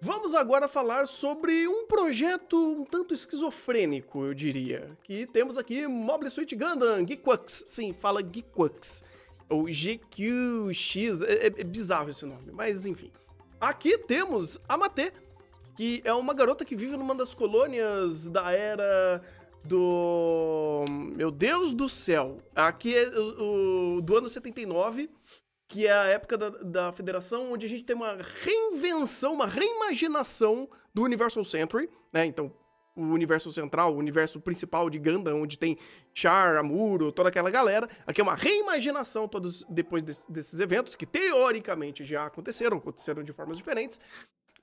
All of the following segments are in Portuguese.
Vamos agora falar sobre um projeto um tanto esquizofrênico, eu diria. Que temos aqui Mobile Suit Gundam, Geekworks. Sim, fala Geekworks. Ou GQX, é bizarro esse nome, mas enfim. Aqui temos a Mate, que é uma garota que vive numa das colônias da era do... Meu Deus do céu. Aqui é do ano 79, que é a época da Federação, onde a gente tem uma reinvenção, uma reimaginação do Universal Century, né? Então, o universo central, o universo principal de Gundam, onde tem Char, Amuro, toda aquela galera. Aqui é uma reimaginação todos depois desses eventos, que teoricamente já aconteceram de formas diferentes.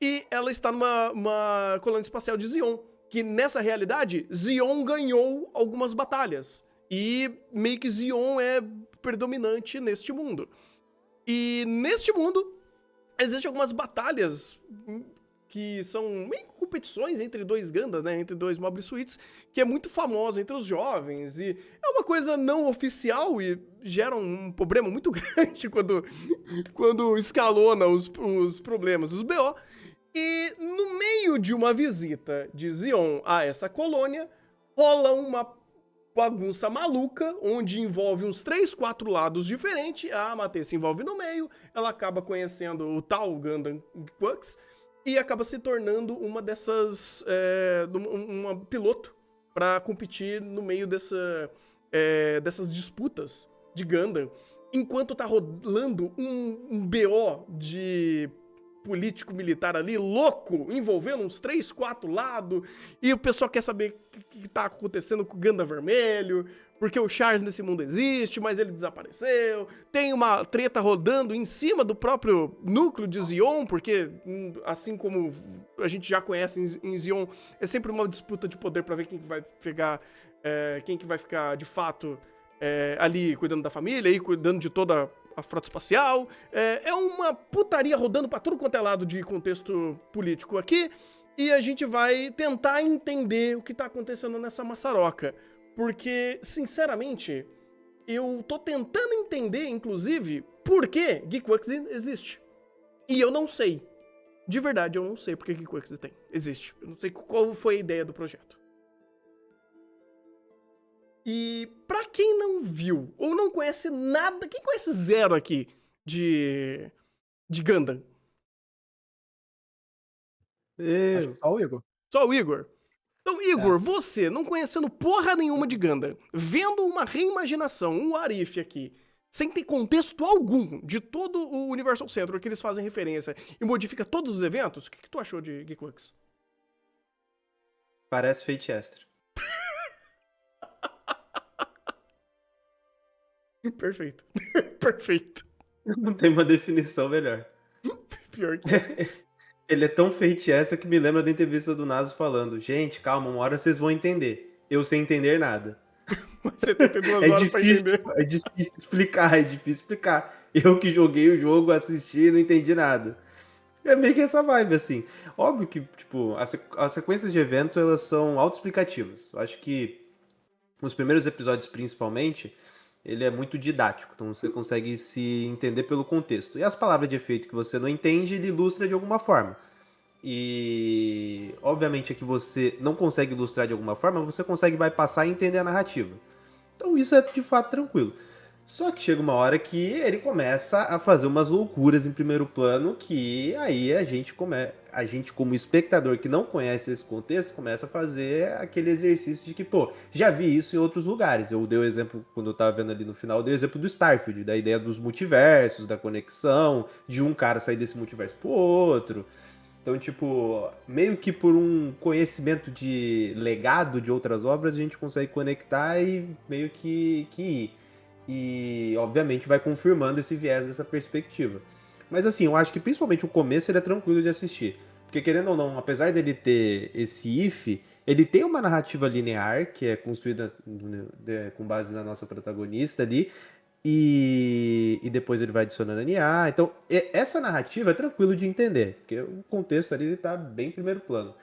E ela está numa colônia espacial de Zion, que nessa realidade, Zion ganhou algumas batalhas. E meio que Zion é predominante neste mundo. E neste mundo, existem algumas batalhas que são meio competições entre dois Gundam, né? Entre dois Mobile Suits, que é muito famosa entre os jovens. E é uma coisa não oficial e gera um problema muito grande quando escalona os problemas, os BO. E no meio de uma visita de Zion a essa colônia, rola uma bagunça maluca, onde envolve uns 3, 4 lados diferentes. A Mate se envolve no meio, ela acaba conhecendo o tal Gundam Geekworks e acaba se tornando uma dessas... uma piloto para competir no meio dessas disputas de Gundam, enquanto tá rolando um BO de político-militar ali, louco, envolvendo uns 3, 4 lados, e o pessoal quer saber o que tá acontecendo com o Gundam Vermelho, porque o Charles nesse mundo existe, mas ele desapareceu, tem uma treta rodando em cima do próprio núcleo de Zion, porque, assim como a gente já conhece em Zion, é sempre uma disputa de poder pra ver quem que vai pegar, quem que vai ficar, de fato, ali cuidando da família e cuidando de toda a frota espacial. É uma putaria rodando pra tudo quanto é lado de contexto político aqui, e a gente vai tentar entender o que tá acontecendo nessa maçaroca. Porque, sinceramente, eu tô tentando entender, inclusive, por que Geekworks existe. E eu não sei. De verdade, eu não sei por que Geekworks existe. Eu não sei qual foi a ideia do projeto. E pra quem não viu ou não conhece nada, quem conhece zero aqui de Gundam? Acho que Eu. só o Igor. Só o Igor? Então, É. Igor, você, não conhecendo porra nenhuma de Gundam, vendo uma reimaginação, um Arif aqui, sem ter contexto algum de todo o Universal Century que eles fazem referência e modifica todos os eventos, o que tu achou de Geekworks? Parece Fate Extra. Perfeito. Perfeito. Não tem uma definição melhor. Pior que é. Ele é tão Fate Extra que me lembra da entrevista do Naso falando: gente, calma, uma hora vocês vão entender. Eu sem entender nada. Mas 72 horas pra entender. É difícil explicar, é difícil explicar. Eu que joguei o jogo, assisti, não entendi nada. É meio que essa vibe, assim. Óbvio que, tipo, as sequências de evento, elas são autoexplicativas. Eu acho que os primeiros episódios, principalmente, ele é muito didático. Então você consegue se entender pelo contexto. E as palavras de efeito que você não entende, ele ilustra de alguma forma. E, obviamente, é que você não consegue ilustrar de alguma forma, você consegue bypassar e entender a narrativa. Então isso é de fato tranquilo. Só que chega uma hora que ele começa a fazer umas loucuras em primeiro plano que aí a gente como espectador que não conhece esse contexto começa a fazer aquele exercício de que, pô, já vi isso em outros lugares. Eu dei o exemplo, quando eu tava vendo ali no final, eu dei o exemplo do Starfield, da ideia dos multiversos, da conexão, de um cara sair desse multiverso pro outro. Então, tipo, meio que por um conhecimento de legado de outras obras, a gente consegue conectar e meio que ir. E, obviamente, vai confirmando esse viés dessa perspectiva. Mas, assim, eu acho que principalmente o começo ele é tranquilo de assistir. Porque, querendo ou não, apesar dele ter esse if, ele tem uma narrativa linear, que é construída com base na nossa protagonista ali, e depois ele vai adicionando NA. Então, essa narrativa é tranquilo de entender, porque o contexto ali ele tá bem em primeiro plano.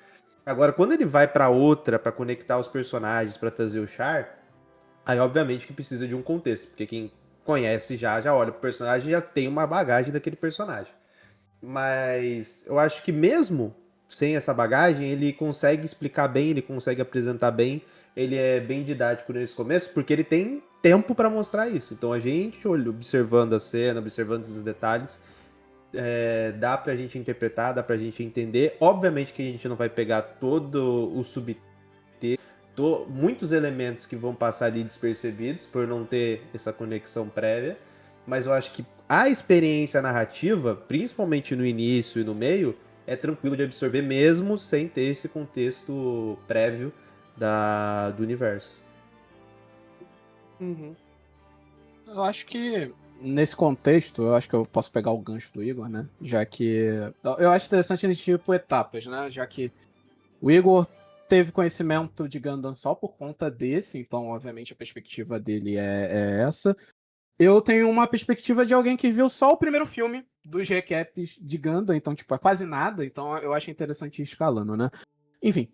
Agora, quando ele vai pra outra, pra conectar os personagens, pra trazer o Char, aí obviamente que precisa de um contexto, porque quem conhece já olha pro personagem e já tem uma bagagem daquele personagem. Mas eu acho que mesmo sem essa bagagem, ele consegue explicar bem, ele consegue apresentar bem, ele é bem didático nesse começo, porque ele tem tempo para mostrar isso. Então a gente, observando a cena, observando esses detalhes, dá pra gente interpretar, dá pra gente entender. Obviamente que a gente não vai pegar todo o subtexto, muitos elementos que vão passar ali despercebidos por não ter essa conexão prévia, mas eu acho que a experiência narrativa, principalmente no início e no meio, é tranquilo de absorver mesmo sem ter esse contexto prévio do universo. Uhum. Eu acho que, nesse contexto, eu acho que eu posso pegar o gancho do Igor, né? Já que... Eu acho interessante a gente ir por etapas, né? Já que o Igor teve conhecimento de Gundam só por conta desse, então, obviamente, a perspectiva dele é essa. Eu tenho uma perspectiva de alguém que viu só o primeiro filme dos recaps de Gundam, então, tipo, é quase nada, então eu acho interessante ir escalando, né? Enfim,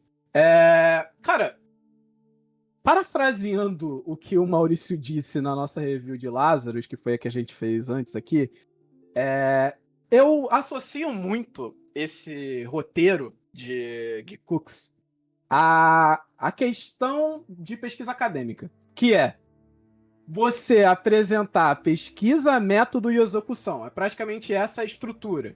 cara, parafraseando o que o Maurício disse na nossa review de Lazarus, que foi a que a gente fez antes aqui, eu associo muito esse roteiro de Geekooks a questão de pesquisa acadêmica, que é você apresentar pesquisa, método e execução. É praticamente essa a estrutura.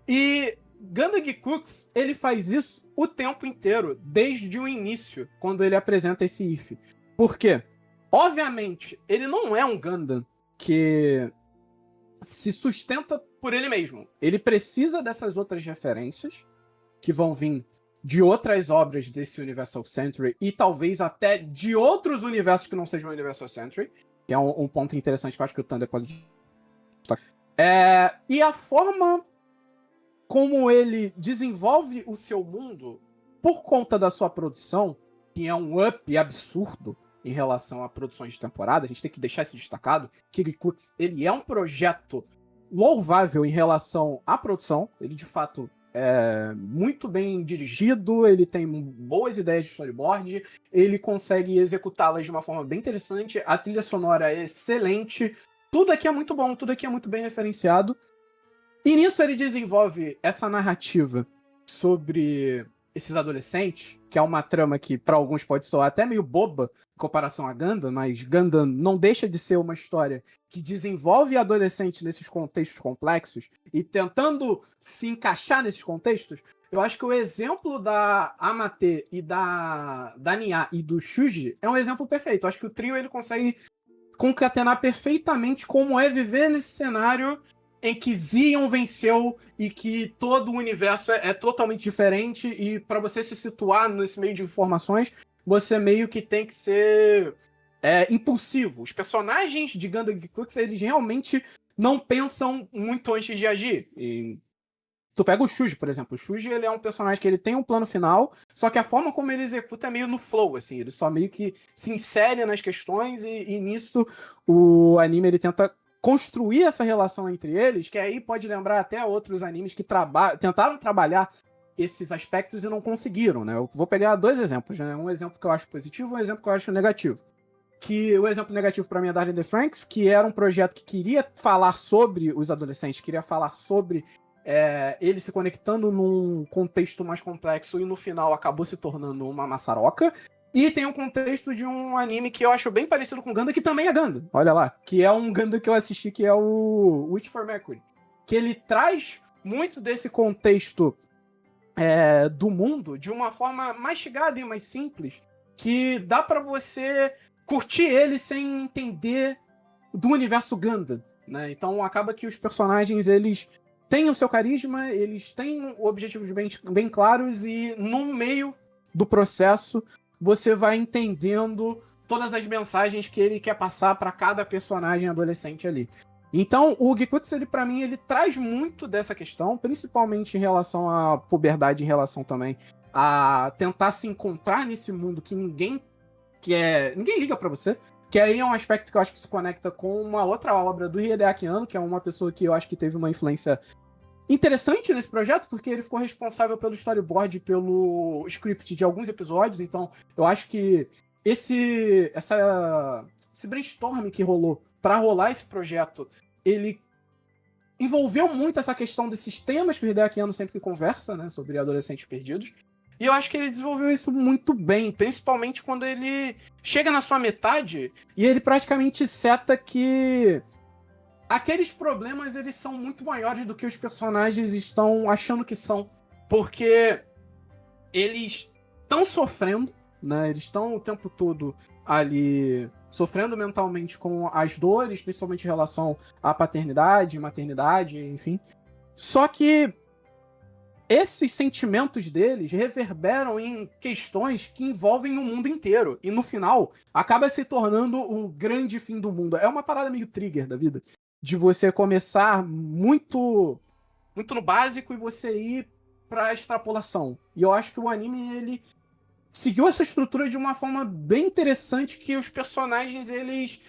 E Gundam Geekooks, ele faz isso o tempo inteiro, desde o início, quando ele apresenta esse if. Por quê? Obviamente, ele não é um Gundam que se sustenta por ele mesmo. Ele precisa dessas outras referências, que vão vir de outras obras desse Universal Century e talvez até de outros universos que não sejam Universal Century, que é um ponto interessante que eu acho que o Thunder pode... E a forma como ele desenvolve o seu mundo por conta da sua produção, que é um up absurdo em relação a produções de temporada, a gente tem que deixar isso destacado, que Geekooks, ele é um projeto louvável em relação à produção, ele de fato é muito bem dirigido, ele tem boas ideias de storyboard, ele consegue executá-las de uma forma bem interessante, a trilha sonora é excelente, tudo aqui é muito bom, tudo aqui é muito bem referenciado. E nisso ele desenvolve essa narrativa sobre esses adolescentes, que é uma trama que para alguns pode soar até meio boba em comparação a Gundam, mas Gundam não deixa de ser uma história que desenvolve adolescentes nesses contextos complexos e tentando se encaixar nesses contextos. Eu acho que o exemplo da Amate e da Nya e do Shuji é um exemplo perfeito. Eu acho que o trio ele consegue concatenar perfeitamente como é viver nesse cenário em que Zion venceu e que todo o universo é totalmente diferente, e para você se situar nesse meio de informações, você meio que tem que ser impulsivo. Os personagens de Gundam Geekooks, eles realmente não pensam muito antes de agir. E tu pega o Shuji, por exemplo. O Shuji, ele é um personagem que ele tem um plano final, só que a forma como ele executa é meio no flow, assim. Ele só meio que se insere nas questões e nisso o anime ele tenta construir essa relação entre eles, que aí pode lembrar até outros animes que tentaram trabalhar esses aspectos e não conseguiram, né? Eu vou pegar dois exemplos, né? Um exemplo que eu acho positivo e um exemplo que eu acho negativo. Que o exemplo negativo para mim é Darling in the Franxx, que era um projeto que queria falar sobre os adolescentes, queria falar sobre ele se conectando num contexto mais complexo e no final acabou se tornando uma maçaroca. E tem um contexto de um anime que eu acho bem parecido com Gundam, que também é Gundam, olha lá, que é um Gundam que eu assisti, que é o Witch for Mercury, que ele traz muito desse contexto do mundo de uma forma mastigada e mais simples, que dá pra você curtir ele sem entender do universo Gundam, né? Então acaba que os personagens, eles têm o seu carisma, eles têm objetivos bem claros, e no meio do processo você vai entendendo todas as mensagens que ele quer passar para cada personagem adolescente ali. Então, o Geekooks, ele, pra mim, ele traz muito dessa questão, principalmente em relação à puberdade, em relação também a tentar se encontrar nesse mundo que ninguém liga pra você. Que aí é um aspecto que eu acho que se conecta com uma outra obra do Hideaki Anno, que é uma pessoa que eu acho que teve uma influência interessante nesse projeto, porque ele ficou responsável pelo storyboard e pelo script de alguns episódios. Então eu acho que esse brainstorm que rolou pra rolar esse projeto, ele envolveu muito essa questão desses temas que o Hideaki Anno sempre conversa, né, sobre adolescentes perdidos. E eu acho que ele desenvolveu isso muito bem, principalmente quando ele chega na sua metade e ele praticamente seta que aqueles problemas eles são muito maiores do que os personagens estão achando que são, porque eles estão sofrendo, né? Eles estão o tempo todo ali sofrendo mentalmente com as dores, principalmente em relação à paternidade, maternidade, enfim. Só que esses sentimentos deles reverberam em questões que envolvem o mundo inteiro. E no final, acaba se tornando o grande fim do mundo. É uma parada meio Trigger da vida. De você começar muito no básico e você ir pra extrapolação. E eu acho que o anime, ele seguiu essa estrutura de uma forma bem interessante, que os personagens, eles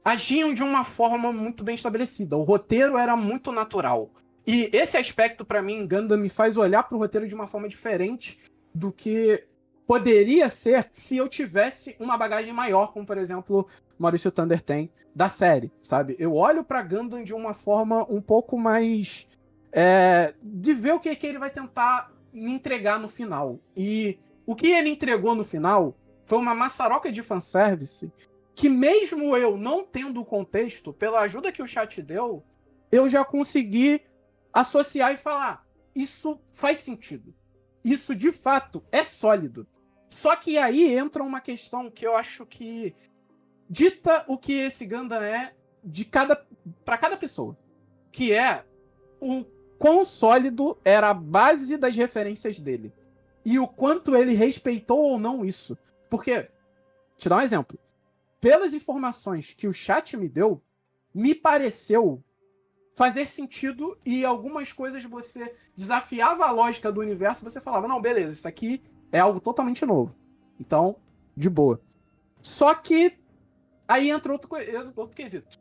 agiam de uma forma muito bem estabelecida. O roteiro era muito natural. E esse aspecto, pra mim, Gundam me faz olhar pro roteiro de uma forma diferente do que poderia ser se eu tivesse uma bagagem maior, como, por exemplo, Maurício Thunder tem, da série, sabe? Eu olho pra Gundam de uma forma um pouco mais... de ver o que ele vai tentar me entregar no final. E o que ele entregou no final foi uma maçaroca de fanservice que, mesmo eu não tendo o contexto, pela ajuda que o chat deu, eu já consegui associar e falar, isso faz sentido. Isso, de fato, é sólido. Só que aí entra uma questão que eu acho que dita o que esse Gundam é para cada pessoa. Que é o quão sólido era a base das referências dele. E o quanto ele respeitou ou não isso. Porque, te dar um exemplo. Pelas informações que o chat me deu, me pareceu fazer sentido, e algumas coisas você desafiava a lógica do universo, você falava, não, beleza, isso aqui é algo totalmente novo. Então, de boa. Só que aí entra outro quesito.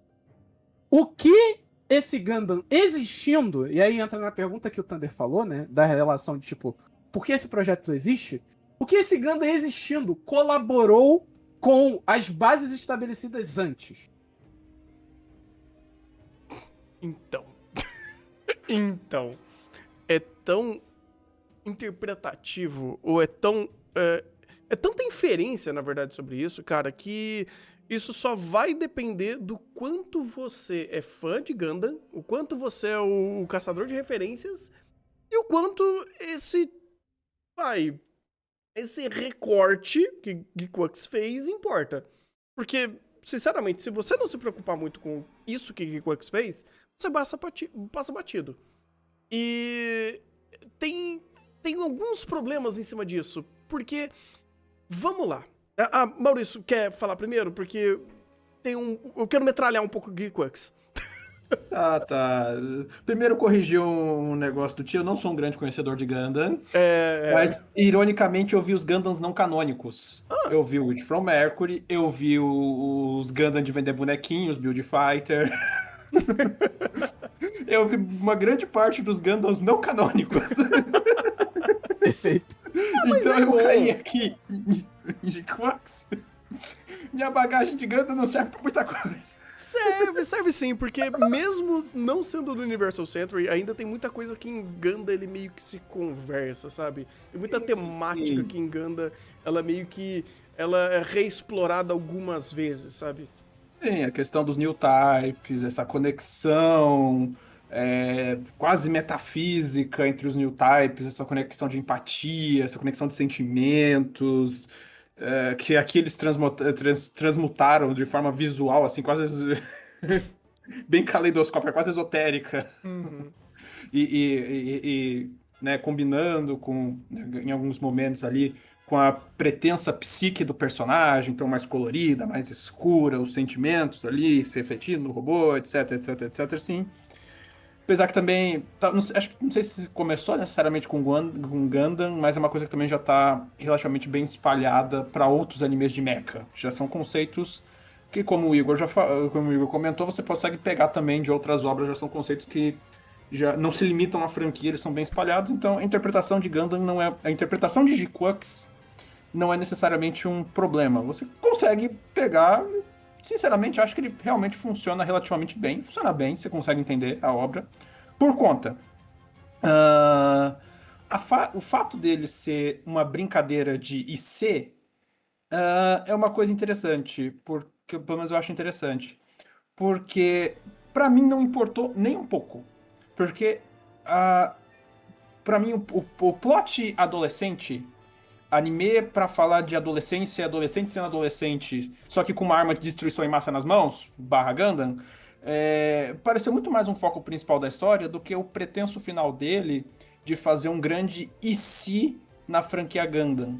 O que esse Gundam existindo, e aí entra na pergunta que o Thunder falou, né, da relação de, tipo, por que esse projeto existe? O que esse Gundam existindo colaborou com as bases estabelecidas antes? Então, é tão interpretativo, ou é tanta inferência, na verdade, sobre isso, cara, que isso só vai depender do quanto você é fã de Gundam, o quanto você é o caçador de referências, e o quanto esse recorte que Geekworks fez importa. Porque, sinceramente, se você não se preocupar muito com isso que Geekworks fez, você passa batido. E tem alguns problemas em cima disso, porque, vamos lá. Maurício, quer falar primeiro? Porque eu quero metralhar um pouco Geekworks. Ah, tá. Primeiro corrigir um negócio do tio. Eu não sou um grande conhecedor de Gundam. Mas, ironicamente, eu vi os Gundams não canônicos. Eu vi o Witch from Mercury, eu vi os Gundam de vender bonequinhos, Build Fighter. Eu vi uma grande parte dos Gundams não canônicos. Perfeito. Então eu caí aqui em Geekworks. Minha bagagem de Gundam não serve pra muita coisa. Serve sim, porque mesmo não sendo do Universal Century, ainda tem muita coisa que em Gundam ele meio que se conversa, sabe? Tem muita temática que em Gundam ela meio que ela é reexplorada algumas vezes, sabe? Sim, a questão dos new types, essa conexão quase metafísica entre os new types, essa conexão de empatia, essa conexão de sentimentos, que aqui eles transmutaram de forma visual, assim, quase bem caleidoscópica, quase esotérica. Uhum. Né, combinando com, em alguns momentos ali, com a pretensa psique do personagem, então mais colorida, mais escura, os sentimentos ali se refletindo no robô, etc, etc, etc, sim. Apesar que também, não sei se começou necessariamente com Gundam, mas é uma coisa que também já está relativamente bem espalhada para outros animes de mecha. Já são conceitos que, como o Igor comentou, você consegue pegar também de outras obras, já são conceitos que já não se limitam à franquia, eles são bem espalhados, então a interpretação de Gundam não é... A interpretação de Geekworks não é necessariamente um problema. Você consegue pegar... Sinceramente, acho que ele realmente funciona relativamente bem. Funciona bem, você consegue entender a obra. Por conta. O fato dele ser uma brincadeira de IC é uma coisa interessante, porque pelo menos eu acho interessante. Porque pra mim não importou nem um pouco. Porque pra mim o plot adolescente, anime pra falar de adolescência, adolescente sendo adolescente, só que com uma arma de destruição em massa nas mãos, barra Gundam, pareceu muito mais um foco principal da história do que o pretenso final dele de fazer um grande e se na franquia Gundam.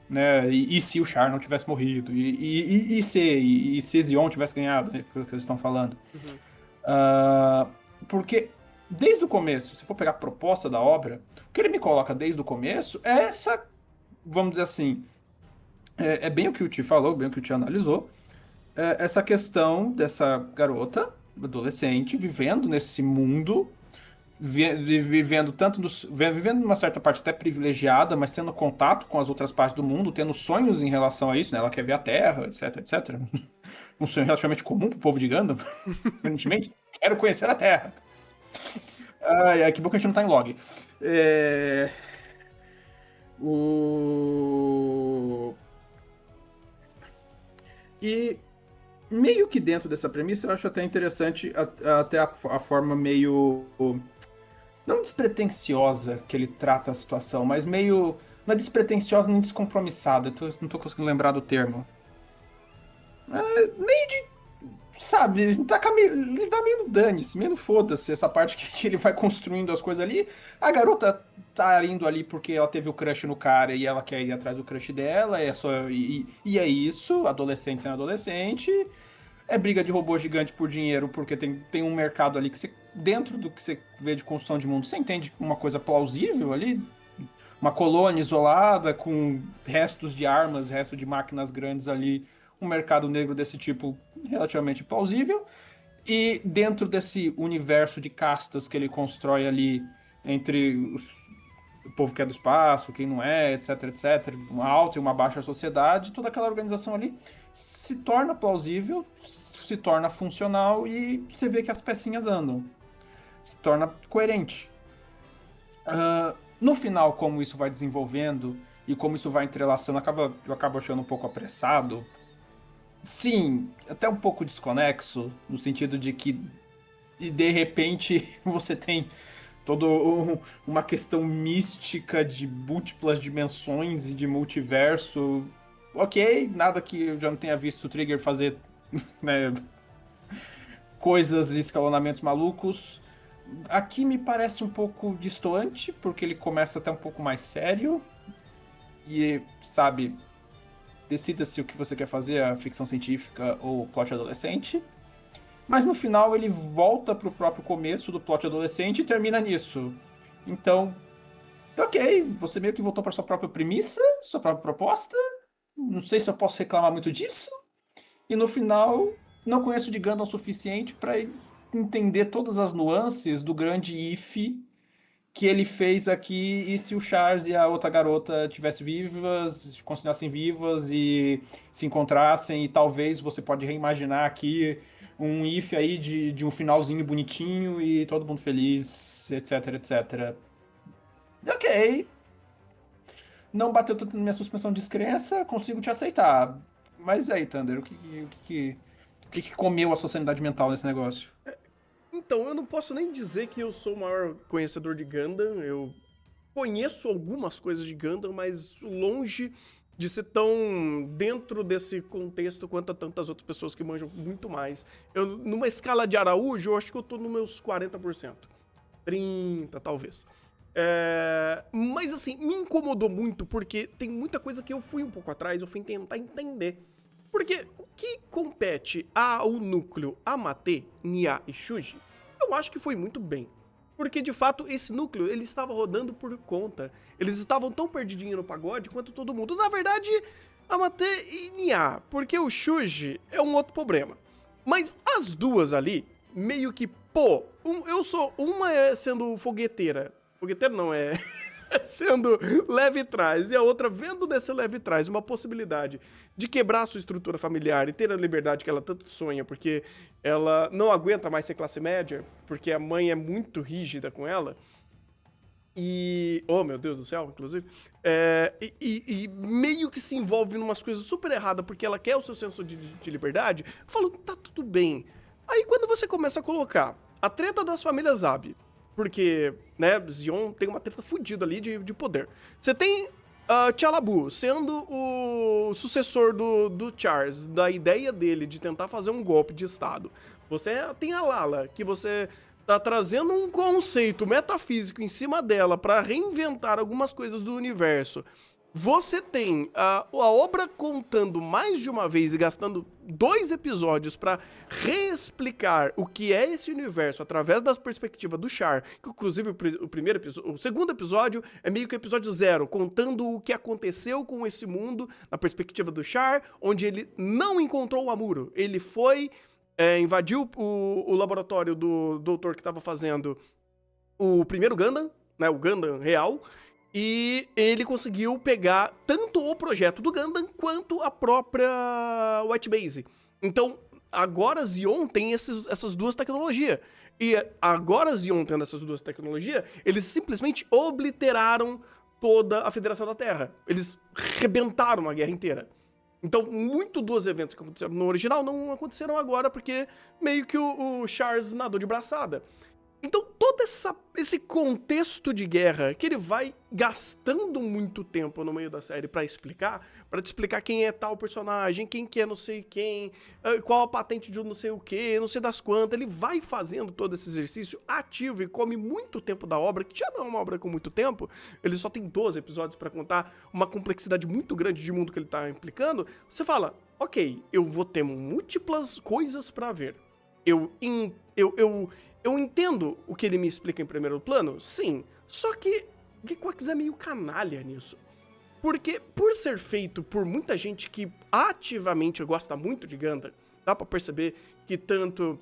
Né? E se o Char não tivesse morrido? E se Zeon tivesse ganhado? Né? Pelo que eles estão falando. Uhum. Porque desde o começo, se for pegar a proposta da obra, o que ele me coloca desde o começo é essa, vamos dizer assim, é bem o que o Ti falou, bem o que o Ti analisou, essa questão dessa garota, adolescente, vivendo nesse mundo, vivendo vivendo numa certa parte até privilegiada, mas tendo contato com as outras partes do mundo, tendo sonhos em relação a isso, né? Ela quer ver a Terra, etc, etc. Um sonho relativamente comum pro povo de Gundam, aparentemente. Quero conhecer a Terra. Ai, que bom que a gente não tá em log. E meio que dentro dessa premissa, eu acho até interessante até a forma meio não despretensiosa que ele trata a situação, mas meio. Não é despretensiosa nem descompromissada. Não tô conseguindo lembrar do termo. Meio de. Sabe, ele tá meio no dane-se, meio no foda-se, essa parte que ele vai construindo as coisas ali. A garota tá indo ali porque ela teve o crush no cara e ela quer ir atrás do crush dela. E é isso, adolescente sendo adolescente. É briga de robô gigante por dinheiro, porque tem um mercado ali que você, dentro do que você vê de construção de mundo, você entende uma coisa plausível ali. Uma colônia isolada com restos de armas, restos de máquinas grandes ali. Um mercado negro desse tipo relativamente plausível. E dentro desse universo de castas que ele constrói ali entre o povo que é do espaço, quem não é, etc, etc, uma alta e uma baixa sociedade, toda aquela organização ali se torna plausível, se torna funcional e você vê que as pecinhas andam. Se torna coerente. No final, como isso vai desenvolvendo e como isso vai entrelaçando, eu acabo achando um pouco apressado. Sim, até um pouco desconexo, no sentido de que de repente você tem toda uma questão mística de múltiplas dimensões e de multiverso. Ok, nada que eu já não tenha visto o Trigger fazer, né, coisas e escalonamentos malucos. Aqui me parece um pouco distoante, porque ele começa até um pouco mais sério. E, sabe, decida-se o que você quer fazer, a ficção científica ou o plot adolescente. Mas no final ele volta pro próprio começo do plot adolescente e termina nisso. Então, ok, você meio que voltou para sua própria premissa, sua própria proposta. Não sei se eu posso reclamar muito disso. E no final, não conheço de Gundam o suficiente para entender todas as nuances do grande if que ele fez aqui e se o Charles e a outra garota tivessem vivas, continuassem vivas e se encontrassem e talvez você pode reimaginar aqui um if aí de um finalzinho bonitinho e todo mundo feliz, etc, etc. Ok. Não bateu tanto na minha suspensão de descrença, consigo te aceitar. Mas aí, Thunder, o que comeu a sua sanidade mental nesse negócio? Então, eu não posso nem dizer que eu sou o maior conhecedor de Gundam. Eu conheço algumas coisas de Gundam, mas longe de ser tão dentro desse contexto quanto a tantas outras pessoas que manjam muito mais. Numa escala de Araújo, eu acho que eu tô nos meus 40%. 30%, talvez. Mas assim, me incomodou muito porque tem muita coisa que eu fui um pouco atrás, eu fui tentar entender. Porque o que compete ao núcleo Amate, Nya e Shuji, eu acho que foi muito bem. Porque, de fato, esse núcleo, ele estava rodando por conta. Eles estavam tão perdidinhos no pagode quanto todo mundo. Na verdade, Amate e Nya, porque o Shuji é um outro problema. Mas as duas ali, meio que, eu sou... Uma sendo fogueteira. Fogueteira não, sendo leve trás, e a outra vendo nesse leve trás uma possibilidade de quebrar a sua estrutura familiar e ter a liberdade que ela tanto sonha, porque ela não aguenta mais ser classe média, porque a mãe é muito rígida com ela. E. Oh, meu Deus do céu, inclusive. E meio que se envolve em umas coisas super erradas porque ela quer o seu senso de liberdade. Eu falo, tá tudo bem. Aí quando você começa a colocar a treta das famílias Zabi, porque, né, Zion tem uma treta fodida ali de poder. Você tem Chalabu sendo o sucessor do Charles, da ideia dele de tentar fazer um golpe de estado. Você tem a Lala, que você tá trazendo um conceito metafísico em cima dela pra reinventar algumas coisas do universo. Você tem a obra contando mais de uma vez e gastando 2 episódios pra reexplicar o que é esse universo através da perspectiva do Char, que inclusive o segundo episódio é meio que o episódio 0, contando o que aconteceu com esse mundo na perspectiva do Char, onde ele não encontrou o Amuro. Ele foi, invadiu o laboratório do doutor que estava fazendo o primeiro Gundam, né, o Gundam real, e ele conseguiu pegar tanto o projeto do Gundam quanto a própria White Base. Então, agora Zion tem essas duas tecnologias. E agora Zion tendo essas duas tecnologias, eles simplesmente obliteraram toda a Federação da Terra. Eles rebentaram a guerra inteira. Então, muito dos eventos que aconteceram no original não aconteceram agora, porque meio que o Charles nadou de braçada. Então, todo esse contexto de guerra que ele vai gastando muito tempo no meio da série pra te explicar quem é tal personagem, quem que é não sei quem, qual a patente de não sei o que, não sei das quantas, ele vai fazendo todo esse exercício ativo e come muito tempo da obra, que já não é uma obra com muito tempo, ele só tem 12 episódios pra contar uma complexidade muito grande de mundo que ele tá implicando. Você fala, ok, eu vou ter múltiplas coisas pra ver. Eu entendo o que ele me explica em primeiro plano, sim, só que Geekworks é meio canalha nisso. Porque, por ser feito por muita gente que ativamente gosta muito de Gundam, dá pra perceber que tanto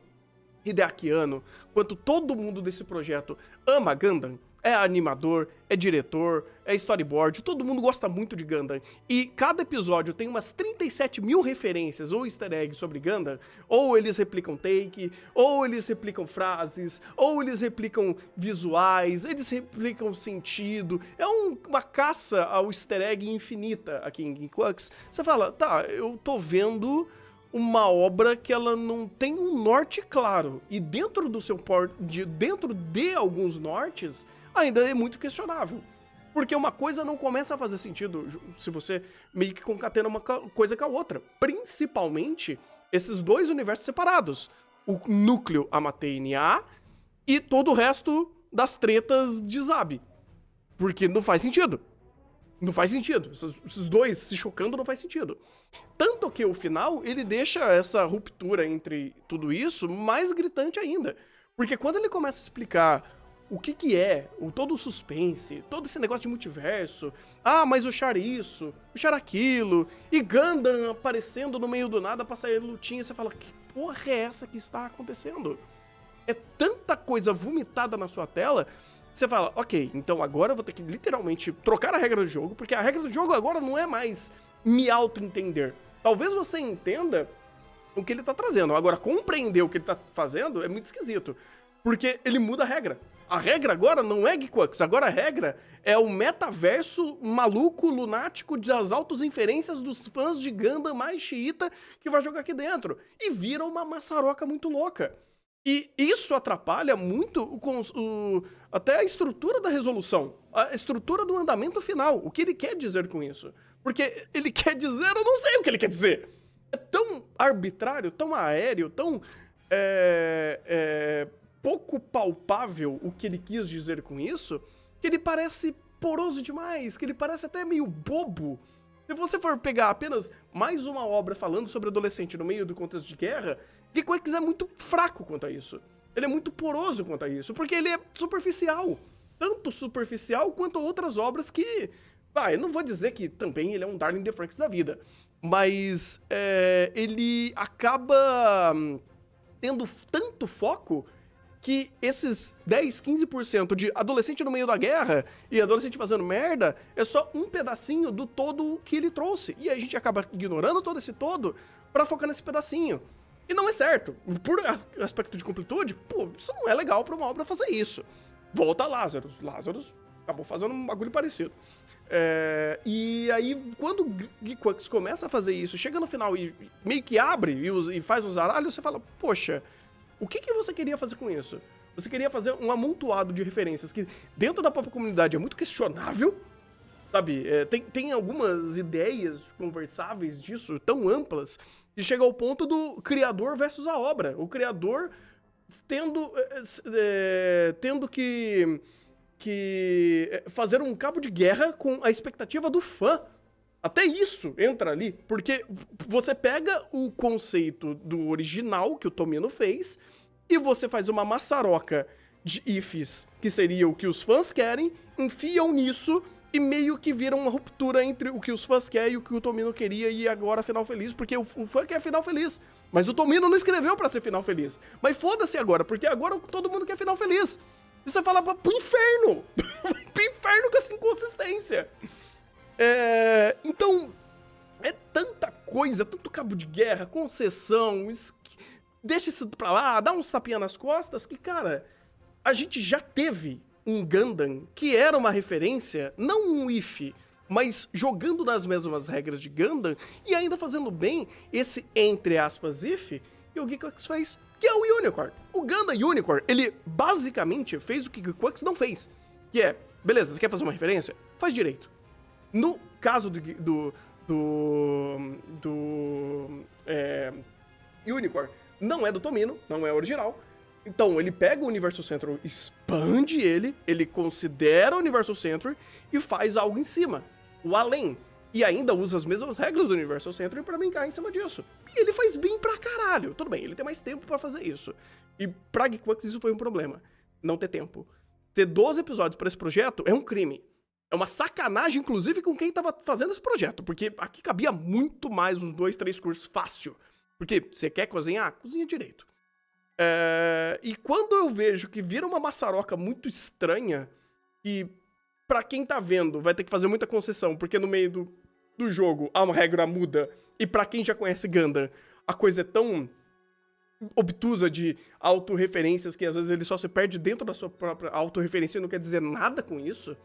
Hideaki Anno quanto todo mundo desse projeto ama Gundam, é animador, é diretor, é storyboard, todo mundo gosta muito de Gundam. E cada episódio tem umas 37 mil referências ou easter eggs sobre Gundam. Ou eles replicam take, ou eles replicam frases, ou eles replicam visuais, eles replicam sentido. É uma caça ao easter egg infinita aqui em Geekworks. Você fala, tá, eu tô vendo uma obra que ela não tem um norte claro. E dentro do seu dentro de alguns nortes, ainda é muito questionável. Porque uma coisa não começa a fazer sentido se você meio que concatena uma coisa com a outra. Principalmente esses dois universos separados. O núcleo Amatei Nia e todo o resto das tretas de Zabi. Porque não faz sentido. Não faz sentido. Esses dois se chocando não faz sentido. Tanto que o final, ele deixa essa ruptura entre tudo isso mais gritante ainda. Porque quando ele começa a explicar o que é, todo o suspense, todo esse negócio de multiverso, mas o Char isso, o Char aquilo, e Gundam aparecendo no meio do nada pra sair lutinha, você fala, que porra é essa que está acontecendo? É tanta coisa vomitada na sua tela, você fala, ok, então agora eu vou ter que literalmente trocar a regra do jogo, porque a regra do jogo agora não é mais me auto-entender. Talvez você entenda o que ele tá trazendo, agora compreender o que ele tá fazendo é muito esquisito, porque ele muda a regra. A regra agora não é Geekworks, agora a regra é o metaverso maluco, lunático das auto-inferências dos fãs de Gundam mais xiita que vai jogar aqui dentro. E vira uma maçaroca muito louca. E isso atrapalha muito até a estrutura da resolução, a estrutura do andamento final, o que ele quer dizer com isso. Porque ele quer dizer, eu não sei o que ele quer dizer. É tão arbitrário, tão aéreo, tão pouco palpável o que ele quis dizer com isso, que ele parece poroso demais, que ele parece até meio bobo. Se você for pegar apenas mais uma obra falando sobre adolescente no meio do contexto de guerra, Geekworks é muito fraco quanto a isso. Ele é muito poroso quanto a isso, porque ele é superficial. Tanto superficial quanto outras obras que... eu não vou dizer que também ele é um Darling in the Franxx da vida, mas ele acaba tendo tanto foco que esses 10, 15% de adolescente no meio da guerra e adolescente fazendo merda é só um pedacinho do todo que ele trouxe. E a gente acaba ignorando todo esse todo pra focar nesse pedacinho. E não é certo. Por aspecto de completude, pô, isso não é legal pra uma obra fazer isso. Volta Lazarus. Lazarus acabou fazendo um bagulho parecido. E aí, quando o Geekworks começa a fazer isso, chega no final e meio que abre e faz os zaralhos, você fala, poxa, o que você queria fazer com isso? Você queria fazer um amontoado de referências que, dentro da própria comunidade, é muito questionável, sabe? Tem algumas ideias conversáveis disso, tão amplas, que chega ao ponto do criador versus a obra. O criador tendo que fazer um cabo de guerra com a expectativa do fã. Até isso entra ali, porque você pega o conceito do original que o Tomino fez e você faz uma maçaroca de ifs, que seria o que os fãs querem, enfiam nisso e meio que vira uma ruptura entre o que os fãs querem e o que o Tomino queria e agora final feliz, porque o fã quer final feliz. Mas o Tomino não escreveu pra ser final feliz. Mas foda-se agora, porque agora todo mundo quer final feliz. E você fala pro inferno! Pro inferno com essa inconsistência! Então, é tanta coisa, tanto cabo de guerra, concessão, deixa isso pra lá, dá uns tapinha nas costas, que, cara, a gente já teve um Gundam que era uma referência, não um if, mas jogando nas mesmas regras de Gundam e ainda fazendo bem esse, entre aspas, if, e o Geekworks fez, que é o Unicorn. O Gundam Unicorn, ele basicamente fez o que o Geekworks não fez, que é, beleza, você quer fazer uma referência? Faz direito. No caso do Unicorn, não é do Tomino, não é original. Então, ele pega o Universal Central, expande ele considera o Universal Central e faz algo em cima, o além. E ainda usa as mesmas regras do Universal Central pra brincar em cima disso. E ele faz bem pra caralho. Tudo bem, ele tem mais tempo pra fazer isso. E pra Geekworks isso foi um problema. Não ter tempo. Ter 12 episódios pra esse projeto é um crime. É uma sacanagem, inclusive, com quem tava fazendo esse projeto. Porque aqui cabia muito mais uns 2, 3 cursos fácil. Porque você quer cozinhar? Cozinha direito. E quando eu vejo que vira uma maçaroca muito estranha, e pra quem tá vendo vai ter que fazer muita concessão, porque no meio do jogo a regra muda, e pra quem já conhece Gundam, a coisa é tão obtusa de autorreferências que às vezes ele só se perde dentro da sua própria autorreferência e não quer dizer nada com isso.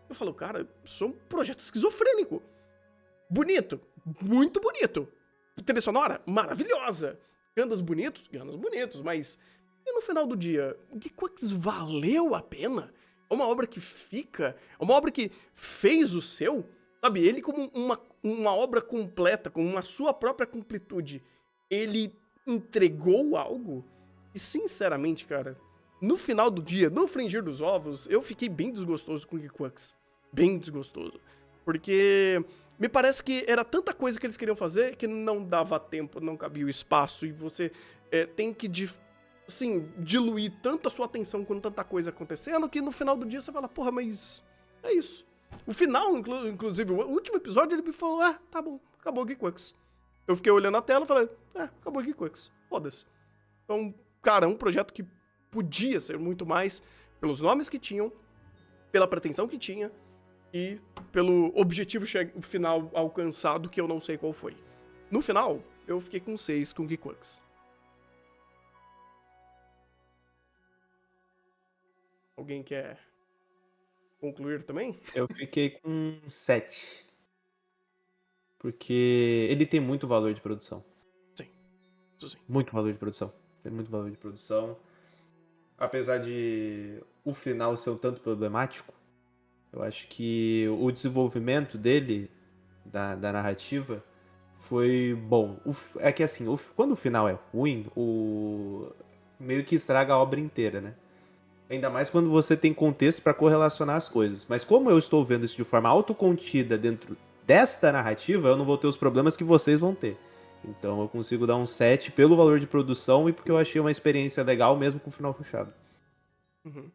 Eu falo, cara, isso é um projeto esquizofrênico. Bonito, muito bonito. Trilha sonora, maravilhosa. Gundams bonitos, mas... E no final do dia, Geekworks valeu a pena? É uma obra que fica? É uma obra que fez o seu? Sabe, ele como uma obra completa, com uma sua própria completude, ele entregou algo? E sinceramente, cara, no final do dia, no fringir dos ovos, eu fiquei bem desgostoso com Geekworks. Bem desgostoso. Porque me parece que era tanta coisa que eles queriam fazer que não dava tempo, não cabia o espaço. E você tem que, diluir tanto a sua atenção com tanta coisa acontecendo que no final do dia você fala, porra, mas é isso. O final, inclusive, o último episódio, ele me falou, tá bom, acabou o Geekworks. Eu fiquei olhando a tela e falei, acabou o Geekworks. Foda-se. Então, cara, é um projeto que podia ser muito mais pelos nomes que tinham, pela pretensão que tinha e pelo objetivo final alcançado, que eu não sei qual foi. No final, eu fiquei com 6 com Geekworks. Alguém quer concluir também? Eu fiquei com 7. Porque ele tem muito valor de produção. Sim, isso sim. Muito valor de produção. Tem muito valor de produção. Apesar de o final ser um tanto problemático, eu acho que o desenvolvimento dele, da narrativa, foi bom. É que assim, quando o final é ruim, meio que estraga a obra inteira, né? Ainda mais quando você tem contexto para correlacionar as coisas. Mas como eu estou vendo isso de forma autocontida dentro desta narrativa, eu não vou ter os problemas que vocês vão ter. Então eu consigo dar um 7 pelo valor de produção e porque eu achei uma experiência legal mesmo com o final fechado. Uhum.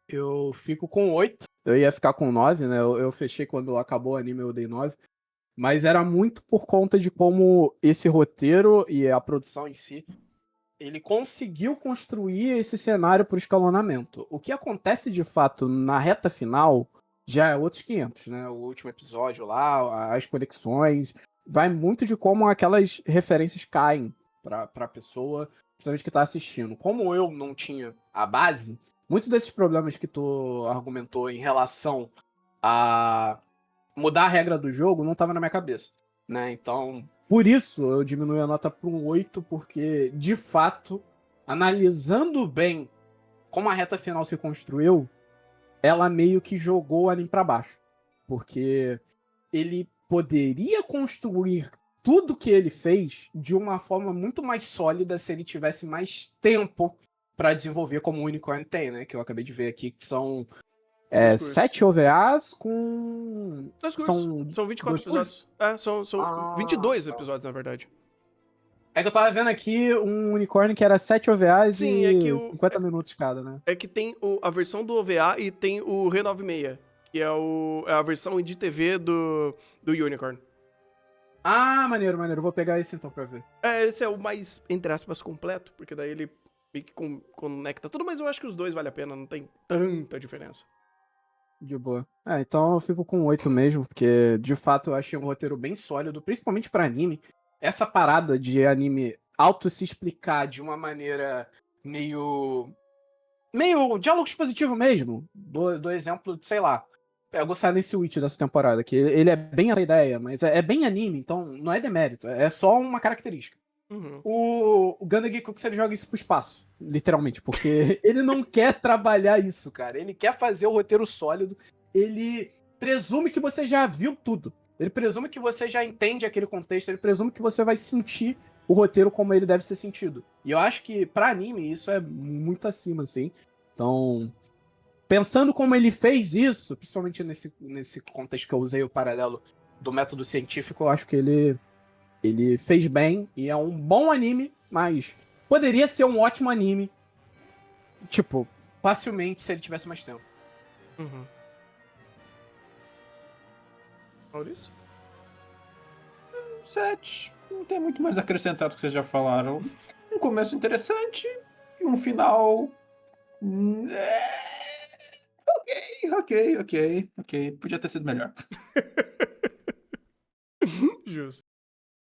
Eu fico com 8. Eu ia ficar com 9, né? Eu fechei quando acabou o anime, eu dei 9. Mas era muito por conta de como esse roteiro e a produção em si ele conseguiu construir esse cenário por escalonamento. O que acontece de fato na reta final já é outros 500, né? O último episódio lá, as conexões, vai muito de como aquelas referências caem pra pessoa, principalmente que tá assistindo. Como eu não tinha a base, muitos desses problemas que tu argumentou em relação a mudar a regra do jogo não tava na minha cabeça, né? Então, por isso eu diminui a nota para um 8, porque, de fato, analisando bem como a reta final se construiu, ela meio que jogou o anime pra baixo. Porque ele poderia construir tudo que ele fez de uma forma muito mais sólida se ele tivesse mais tempo pra desenvolver como o Unicorn tem, né? Que eu acabei de ver aqui, que são Dois cursos. 7 OVAs com... Dois cursos. São São 24 dois episódios. É, são Ah, 22 tá. episódios, na verdade. É que eu tava vendo aqui um unicórnio que era 7 OVAs Sim, e é que 50 minutos cada, né? É que tem a versão do OVA e tem o Re96, que é a versão de TV do Unicorn. Ah, maneiro, maneiro. Vou pegar esse então pra ver. Esse é o mais, entre aspas, completo, porque daí ele meio que conecta tudo, mas eu acho que os dois vale a pena, não tem tanta diferença. De boa. Então eu fico com 8 mesmo, porque de fato eu achei um roteiro bem sólido, principalmente pra anime. Essa parada de anime auto se explicar de uma maneira meio diálogo expositivo mesmo. Do exemplo de, sei lá, pega o Silent Witch dessa temporada, que ele é bem essa ideia, mas é bem anime, então não é demérito, é só uma característica. Uhum. O Gundam Geekouks ele joga isso pro espaço, literalmente, porque ele não quer trabalhar isso, cara. Ele quer fazer o roteiro sólido, ele presume que você já viu tudo. Ele presume que você já entende aquele contexto, ele presume que você vai sentir o roteiro como ele deve ser sentido. E eu acho que pra anime isso é muito acima, assim. Então, pensando como ele fez isso, principalmente nesse contexto que eu usei o paralelo do método científico, eu acho que ele fez bem e é um bom anime, mas poderia ser um ótimo anime, tipo, facilmente se ele tivesse mais tempo. Uhum. Maurício? 7. Não tem muito mais acrescentado que vocês já falaram. Um começo interessante e um final. Ok. Podia ter sido melhor. Justo.